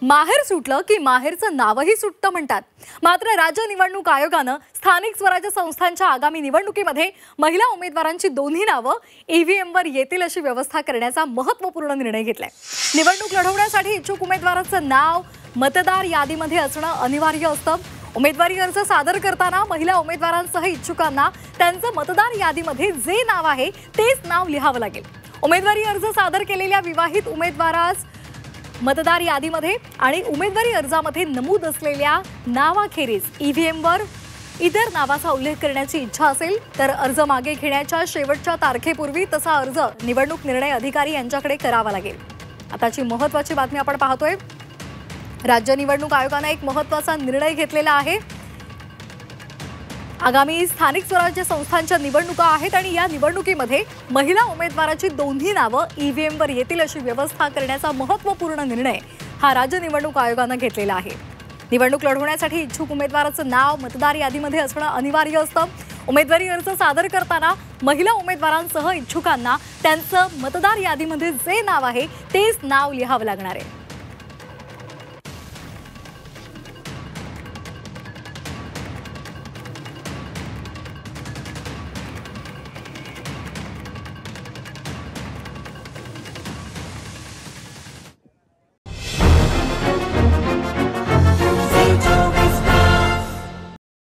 माहेर सुटलं की माहेरचं नावही सुटतं म्हणतात। मात्र राज्य निवडणूक आयोगानं स्थानिक स्वराज्य संस्थांच्या आगामी निवडणुकीमध्ये महिला उमेदवारांची दोन्ही नावं ईव्हीएमवर येतील अशी व्यवस्था करण्याचा महत्त्वपूर्ण निर्णय घेतलाय। निवडणूक लढवण्यासाठी इच्छुक उमेदवाराचं नाव मतदार यादीमध्ये असणं अनिवार्य असतं। उमेदवारी अर्ज सादर करताना महिला उमेदवारांसह इच्छुकांना त्यांचं मतदार यादीमध्ये जे नाव आहे तेच नाव लिहावं लागेल। उमेदवारी अर्ज सादर केलेल्या विवाहित उमेदवारास मतदार यादीमध्ये आणि उमेदवारी अर्जामध्ये नमूद असलेल्या नावाखेरीज ईव्हीएमवर इतर नावाचा उल्लेख करण्याची इच्छा असेल तर अर्ज मागे घेण्याच्या शेवटच्या तारखेपूर्वी तसा अर्ज निवडणूक निर्णय अधिकारी यांच्याकडे करावा लागेल। आताची महत्त्वाची बातमी आपण पाहतोय। राज्य निवडणूक आयोगाने एक महत्त्वाचा निर्णय घेतलेला आहे। आगामी स्थानिक स्वराज्य संस्थांच्या निवडणुका आहेत आणि या निवडणुकीमध्ये महिला उमेदवाराची दोन्ही नावं ईव्हीएमवर येतील अशी व्यवस्था करण्याचा महत्त्वपूर्ण निर्णय हा राज्य निवडणूक आयोगाने घेतलेला आहे। निवडणूक लढवण्यासाठी इच्छुक उमेदवाराचं नाव मतदार यादीमध्ये असणं अनिवार्य असतं। उमेदवारी अर्ज सादर करताना महिला उमेदवारांसह इच्छुकांना त्यांचं मतदार यादीमध्ये जे नाव आहे तेच नाव लिहावं लागणार आहे।